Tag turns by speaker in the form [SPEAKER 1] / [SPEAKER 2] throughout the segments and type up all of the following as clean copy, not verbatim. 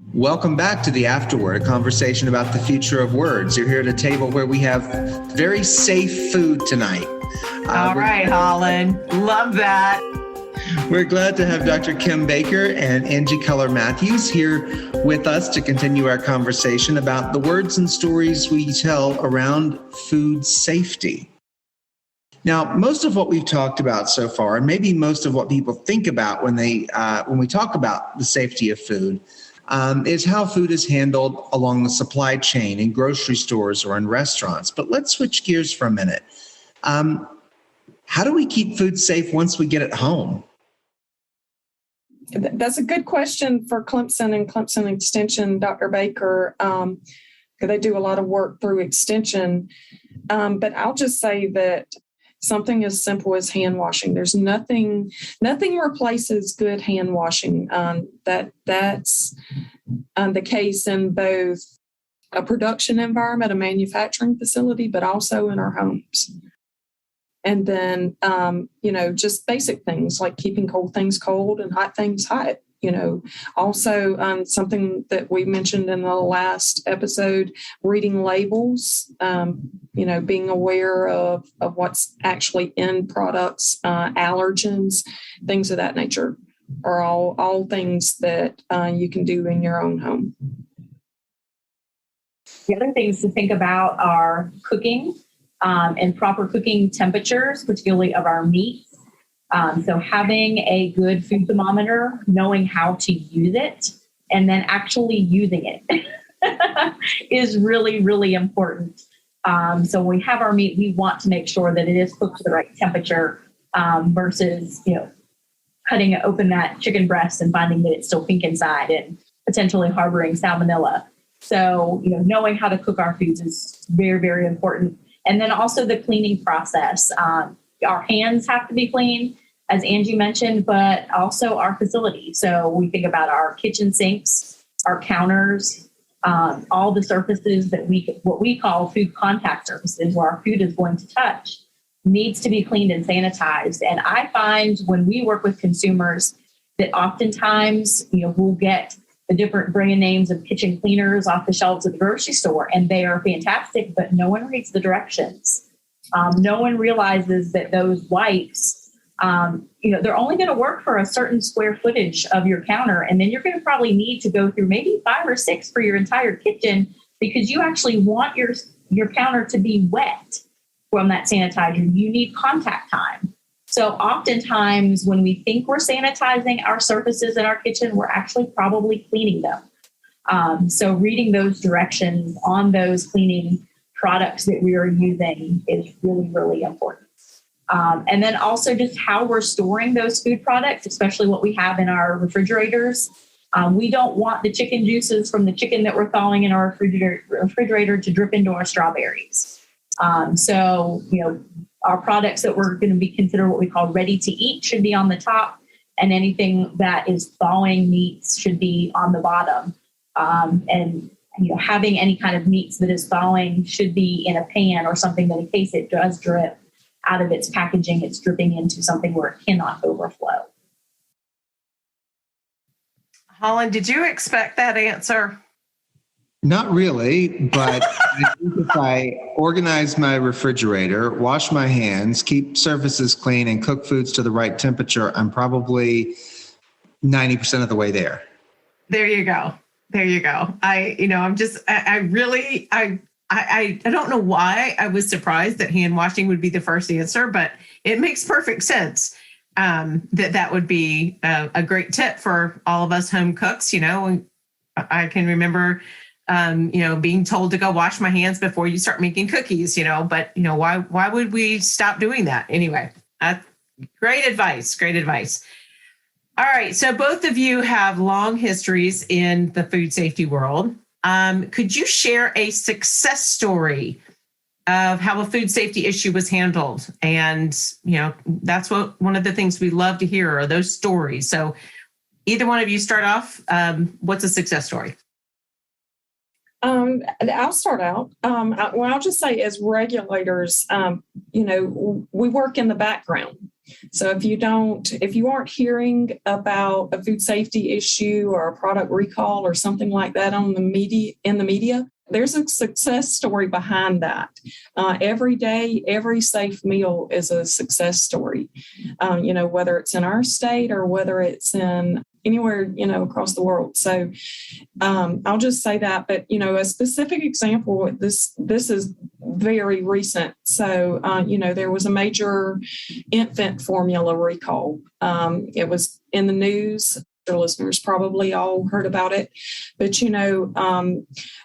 [SPEAKER 1] Welcome back to the Afterword, a conversation about the future of words. You're here at a table where we have very safe food tonight.
[SPEAKER 2] All right, Holland. Love that.
[SPEAKER 1] We're glad to have Dr. Kim Baker and Angie Culler Mathews here with us to continue our conversation about the words and stories we tell around food safety. Now, most of what we've talked about so far, and maybe most of what people think about when we talk about the safety of food, is how food is handled along the supply chain in grocery stores or in restaurants. But let's switch gears for a minute. How do we keep food safe once we get it home?
[SPEAKER 3] That's a good question for Clemson and Clemson Extension, Dr. Baker, because they do a lot of work through Extension. But I'll just say that something as simple as hand washing. There's nothing replaces good hand washing. That's the case in both a production environment, a manufacturing facility, but also in our homes. And then, just basic things like keeping cold things cold and hot things hot. Also something that we mentioned in the last episode, reading labels, being aware of what's actually in products, allergens, things of that nature are all things that you can do in your own home.
[SPEAKER 4] The other things to think about are cooking and proper cooking temperatures, particularly of our meats. So having a good food thermometer, knowing how to use it, and then actually using it is really, really important. So when we have our meat, we want to make sure that it is cooked to the right temperature versus, cutting open that chicken breast and finding that it's still pink inside and potentially harboring salmonella. So, knowing how to cook our foods is very, very important. And then also the cleaning process. Our hands have to be clean, as Angie mentioned, but also our facility. So we think about our kitchen sinks, our counters, all the surfaces that what we call food contact surfaces, where our food is going to touch, needs to be cleaned and sanitized. And I find when we work with consumers that oftentimes, we'll get the different brand names of kitchen cleaners off the shelves at the grocery store, and they are fantastic, but no one reads the directions. No one realizes that those wipes, they're only going to work for a certain square footage of your counter, and then you're going to probably need to go through maybe 5 or 6 for your entire kitchen because you actually want your counter to be wet from that sanitizer. You need contact time. So oftentimes when we think we're sanitizing our surfaces in our kitchen, we're actually probably cleaning them. So reading those directions on those cleaning products that we are using is really, really important. And then also just how we're storing those food products, especially what we have in our refrigerators. We don't want the chicken juices from the chicken that we're thawing in our refrigerator to drip into our strawberries. Our products that we're going to be considered what we call ready to eat should be on the top, and anything that is thawing meats should be on the bottom. Having any kind of meats that is thawing should be in a pan or something that in case it does drip out of its packaging, it's dripping into something where it cannot overflow.
[SPEAKER 2] Holland, did you expect that answer?
[SPEAKER 1] Not really, but I think if I organize my refrigerator, wash my hands, keep surfaces clean, and cook foods to the right temperature, I'm probably 90% of the way there.
[SPEAKER 2] There you go. I don't know why I was surprised that hand washing would be the first answer, but it makes perfect sense that would be a great tip for all of us home cooks. I can remember being told to go wash my hands before you start making cookies, but why would we stop doing that anyway? Great advice. All right. So both of you have long histories in the food safety world. Could you share a success story of how a food safety issue was handled? And, that's one of the things we love to hear are those stories. So either one of you start off. What's a success story?
[SPEAKER 3] I'll start out. I'll just say, as regulators, we work in the background. So if you aren't hearing about a food safety issue or a product recall or something like that in the media, there's a success story behind that. Every day, every safe meal is a success story. Whether it's in our state or whether it's in anywhere, across the world. So I'll just say that. But, a specific example, this is very recent. So, there was a major infant formula recall. It was in the news. Your listeners probably all heard about it. But,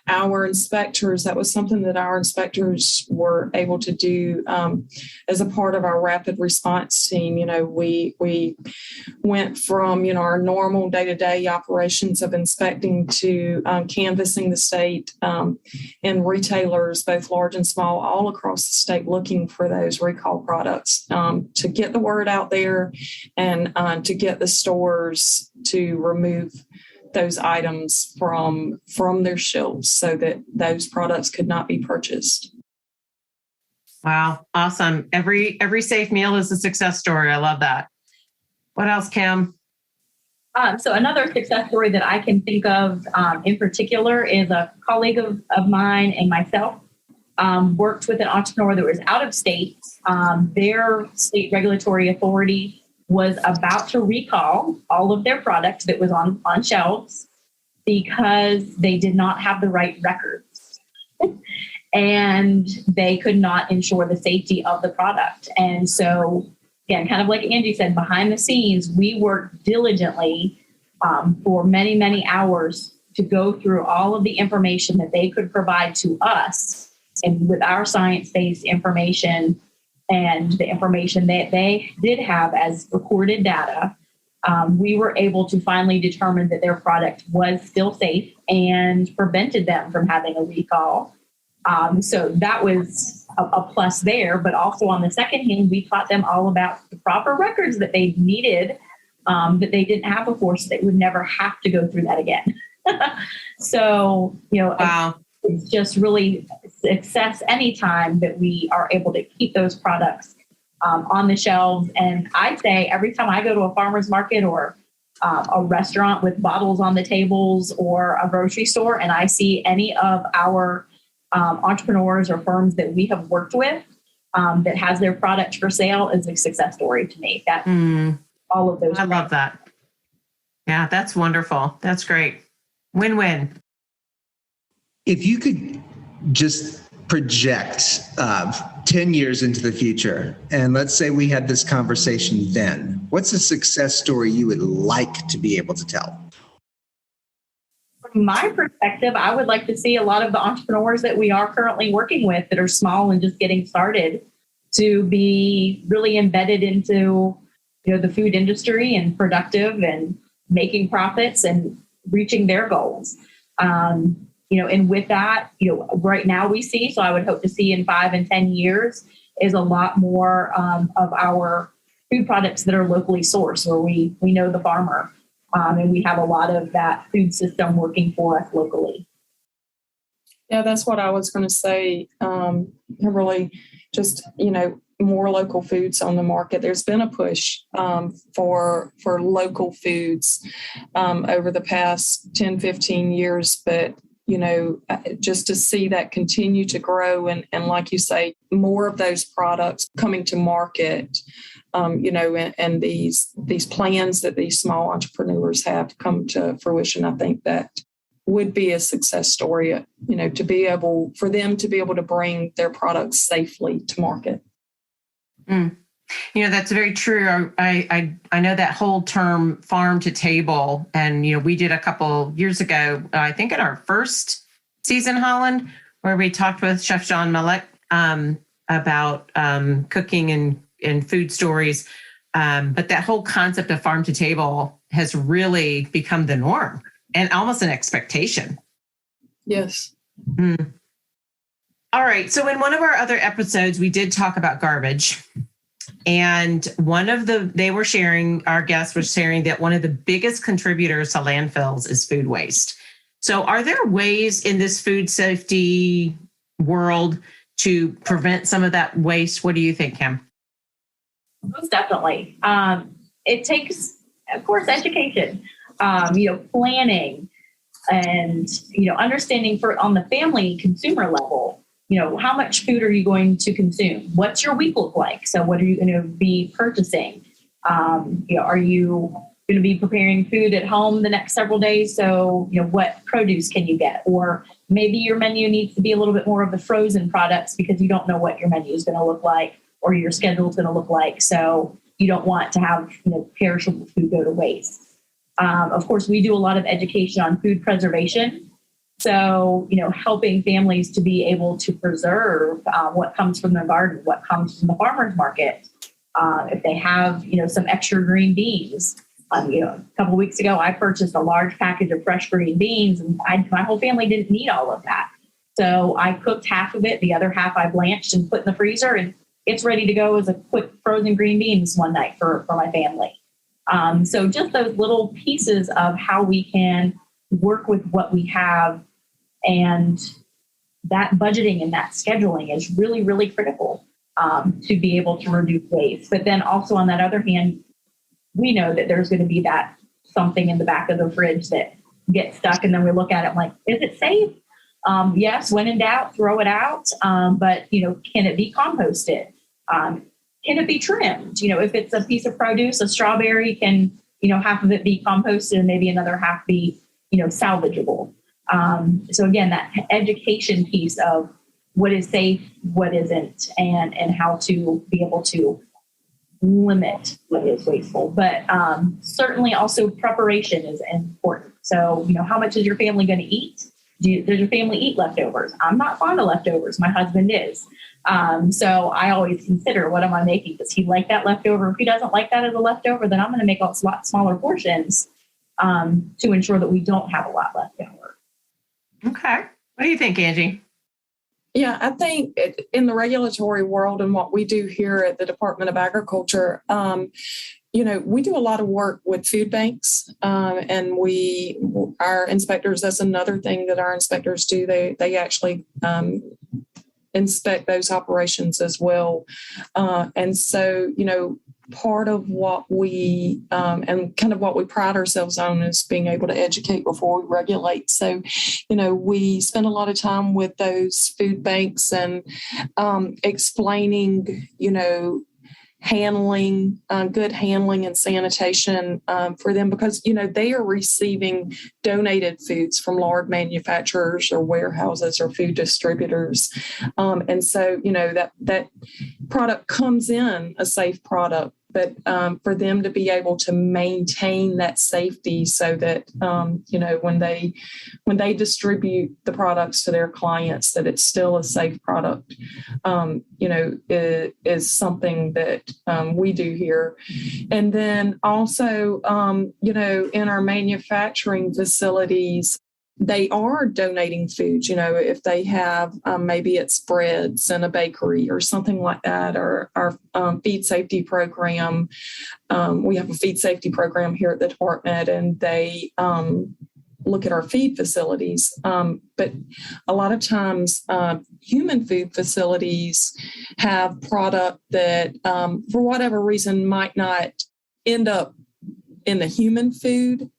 [SPEAKER 3] our inspectors, that was something that our inspectors were able to do as a part of our rapid response team. We went from, our normal day-to-day operations of inspecting to canvassing the state and retailers, both large and small, all across the state, looking for those recall products to get the word out there and to get the stores to remove those items from their shelves so that those products could not be purchased.
[SPEAKER 2] Wow. Awesome. Every safe meal is a success story. I love that. What else, Kim?
[SPEAKER 4] So another success story that I can think of in particular is a colleague of mine and myself worked with an entrepreneur that was out of state. Their state regulatory authority was about to recall all of their product that was on shelves because they did not have the right records and they could not ensure the safety of the product. And so, again, kind of like Angie said, behind the scenes, we worked diligently for many, many hours to go through all of the information that they could provide to us. And with our science-based information and the information that they did have as recorded data, we were able to finally determine that their product was still safe and prevented them from having a recall. So that was a plus there. But also on the second hand, we taught them all about the proper records that they needed that they didn't have before, so they would never have to go through that again. So,
[SPEAKER 2] Wow.
[SPEAKER 4] It's just really success anytime that we are able to keep those products on the shelves. And I'd say every time I go to a farmer's market or a restaurant with bottles on the tables or a grocery store, and I see any of our entrepreneurs or firms that we have worked with that has their product for sale, is a success story to me. That all of those.
[SPEAKER 2] I love that. Yeah, that's wonderful. That's great. Win-win.
[SPEAKER 1] If you could just project 10 years into the future, and let's say we had this conversation then, what's a success story you would like to be able to tell?
[SPEAKER 4] From my perspective, I would like to see a lot of the entrepreneurs that we are currently working with that are small and just getting started to be really embedded into, the food industry and productive and making profits and reaching their goals. And with that, right now we see, so I would hope to see in 5 and 10 years, is a lot more of our food products that are locally sourced, where we know the farmer and we have a lot of that food system working for us locally.
[SPEAKER 3] Yeah, that's what I was going to say. Really, just, more local foods on the market. There's been a push for local foods over the past 10, 15 years, but just to see that continue to grow and like you say, more of those products coming to market, and these plans that these small entrepreneurs have come to fruition, I think that would be a success story, for them to be able to bring their products safely to market.
[SPEAKER 2] That's very true. I know that whole term farm to table, and we did a couple years ago, I think in our first season, Holland, where we talked with Chef John Malek about cooking and food stories. But that whole concept of farm to table has really become the norm and almost an expectation.
[SPEAKER 3] Yes.
[SPEAKER 2] All right. So in one of our other episodes, we did talk about garbage. And our guest was sharing that one of the biggest contributors to landfills is food waste. So are there ways in this food safety world to prevent some of that waste? What do you think, Kim?
[SPEAKER 4] Most definitely. It takes, of course, education, planning, and, understanding on the family consumer level, how much food are you going to consume? What's your week look like? So what are you going to be purchasing? Are you going to be preparing food at home the next several days? So, what produce can you get? Or maybe your menu needs to be a little bit more of the frozen products because you don't know what your menu is going to look like or your schedule is going to look like. So you don't want to have, perishable food go to waste. Of course, we do a lot of education on food preservation. So, helping families to be able to preserve what comes from their garden, what comes from the farmer's market. If they have, some extra green beans. A couple of weeks ago, I purchased a large package of fresh green beans, and my whole family didn't need all of that. So I cooked half of it, the other half I blanched and put in the freezer, and it's ready to go as a quick frozen green beans one night for my family. So just those little pieces of how we can work with what we have, and that budgeting and that scheduling is really, really critical to be able to reduce waste. But then also on that other hand, we know that there's going to be that something in the back of the fridge that gets stuck. And then we look at it like, is it safe? Yes, when in doubt, throw it out. But, can it be composted? Can it be trimmed? If it's a piece of produce, a strawberry, can, half of it be composted and maybe another half be, salvageable. So again, that education piece of what is safe, what isn't, and how to be able to limit what is wasteful. But certainly also preparation is important. So, how much is your family going to eat? Does your family eat leftovers? I'm not fond of leftovers. My husband is. So I always consider, what am I making? Does he like that leftover? If he doesn't like that as a leftover, then I'm going to make a lot smaller portions to ensure that we don't have a lot left over.
[SPEAKER 3] Okay.
[SPEAKER 2] What do you think, Angie?
[SPEAKER 3] Yeah, I think in the regulatory world and what we do here at the Department of Agriculture, we do a lot of work with food banks, and our inspectors, that's another thing that our inspectors do. They actually inspect those operations as well. And so, part of what we and kind of what we pride ourselves on is being able to educate before we regulate. So, we spend a lot of time with those food banks and explaining, handling, good handling and sanitation for them, because, they are receiving donated foods from large manufacturers or warehouses or food distributors. And so, that product comes in a safe product, but for them to be able to maintain that safety so that, when they distribute the products to their clients, that it's still a safe product, is something that we do here. And then also, in our manufacturing facilities, they are donating foods, if they have, maybe it's breads in a bakery or something like that, or our feed safety program. We have a feed safety program here at the department, and they look at our feed facilities. But a lot of times, human food facilities have product that, for whatever reason, might not end up in the human food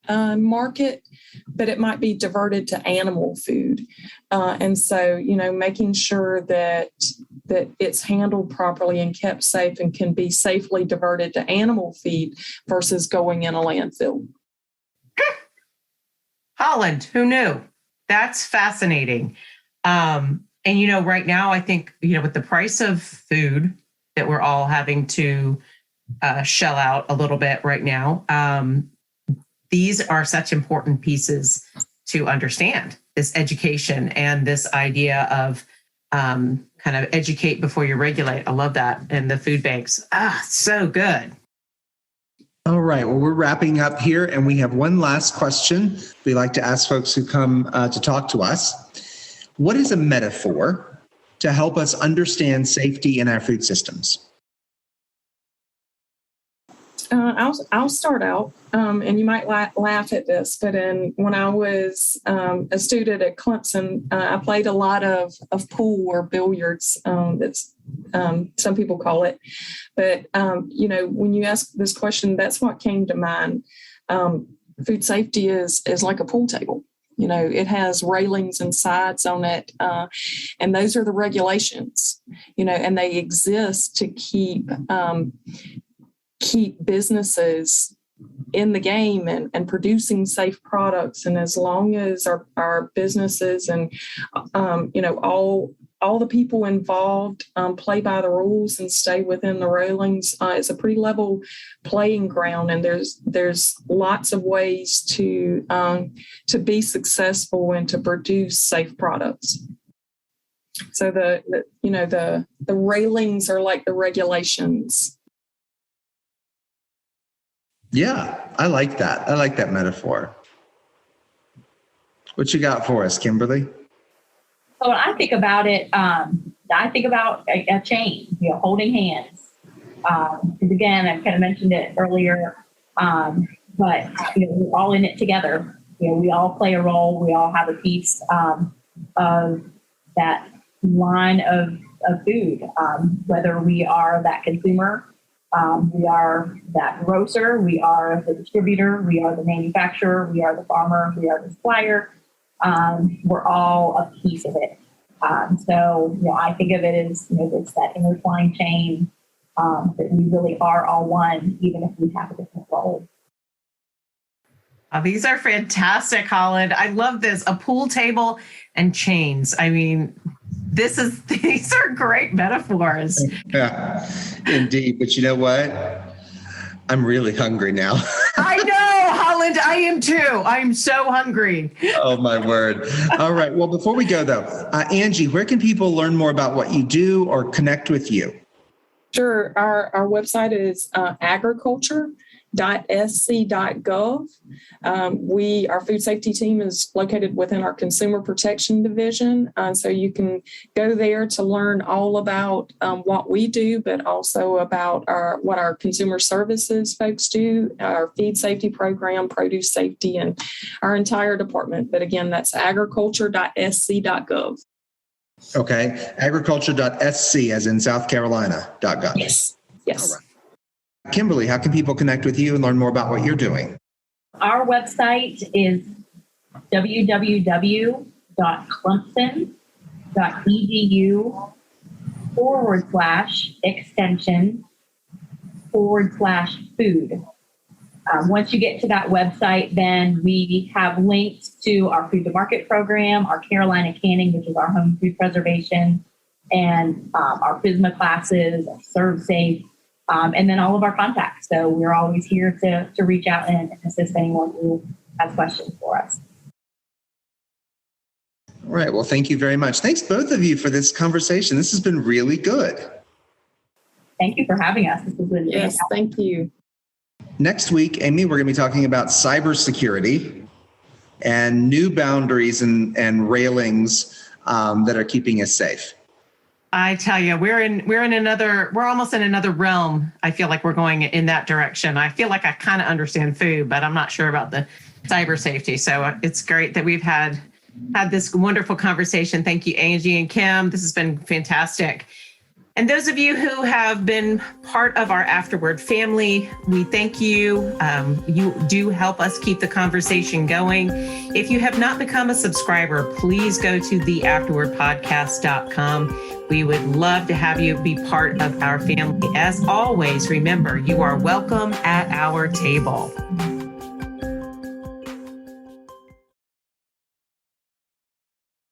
[SPEAKER 3] market, but it might be diverted to animal food. And so, making sure that it's handled properly and kept safe and can be safely diverted to animal feed versus going in a landfill.
[SPEAKER 2] Holland, who knew? That's fascinating. And, right now, I think, with the price of food that we're all having to shell out a little bit right now, these are such important pieces to understand, this education and this idea of kind of educate before you regulate. I love that. And the food banks, so good.
[SPEAKER 1] All right. Well, we're wrapping up here, and we have one last question we like to ask folks who come to talk to us. What is a metaphor to help us understand safety in our food systems?
[SPEAKER 3] I'll start out, and you might laugh at this, but when I was a student at Clemson, I played a lot of pool or billiards. That's some people call it, but when you ask this question, that's what came to mind. Food safety is like a pool table. It has railings and sides on it, and those are the regulations. And they exist to keep businesses in the game and producing safe products. And as long as our businesses and all the people involved play by the rules and stay within the railings, it's a pretty level playing ground. And there's lots of ways to be successful and to produce safe products. So the railings are like the regulations.
[SPEAKER 1] Yeah, I like that. I like that metaphor. What you got for us, Kimberly?
[SPEAKER 4] So when I think about it, I think about a chain, holding hands. Because again, I kind of mentioned it earlier, but we're all in it together. We all play a role. We all have a piece of that line of food, whether we are that consumer, we are that grocer, we are the distributor, we are the manufacturer, we are the farmer, we are the supplier. We're all a piece of it. So I think of it as it's that intertwined chain that we really are all one, even if we have a different role.
[SPEAKER 2] Oh, these are fantastic, Holland. I love this. A pool table and chains. I mean, these are great metaphors.
[SPEAKER 1] Yeah, indeed. But you know what? I'm really hungry now.
[SPEAKER 2] I know, Holland. I am too. I'm so hungry.
[SPEAKER 1] Oh, my word. All right. Well, before we go, though, Angie, where can people learn more about what you do or connect with you?
[SPEAKER 3] Sure. Our website is agriculture.sc.gov. Our food safety team is located within our consumer protection division. So you can go there to learn all about what we do, but also about what our consumer services folks do, our feed safety program, produce safety, and our entire department. But again, that's agriculture.sc.gov.
[SPEAKER 1] Okay. Agriculture.sc as in South Carolina.gov.
[SPEAKER 3] Yes.
[SPEAKER 1] All right. Kimberly, how can people connect with you and learn more about what you're doing?
[SPEAKER 4] Our website is www.clemson.edu/extension/food. Once you get to that website, then we have links to our food to market program, our Carolina canning, which is our home food preservation, and our FSMA classes, Serve Safe, and then all of our contacts. So we're always here to reach out and assist anyone who has questions for us.
[SPEAKER 1] All right. Well, thank you very much. Thanks, both of you, for this conversation. This has been really good.
[SPEAKER 4] Thank you for having us. This has been
[SPEAKER 3] Yes, thank you.
[SPEAKER 1] Next week, Amy, we're going to be talking about cybersecurity and new boundaries and railings that are keeping us safe.
[SPEAKER 2] I tell you, we're almost in another realm. I feel like we're going in that direction. I feel like I kind of understand food, but I'm not sure about the cyber safety. So it's great that we've had this wonderful conversation. Thank you, Angie and Kim. This has been fantastic. And those of you who have been part of our Afterword family, we thank you. You do help us keep the conversation going. If you have not become a subscriber, please go to theafterwordpodcast.com. We would love to have you be part of our family. As always, remember, you are welcome at our table.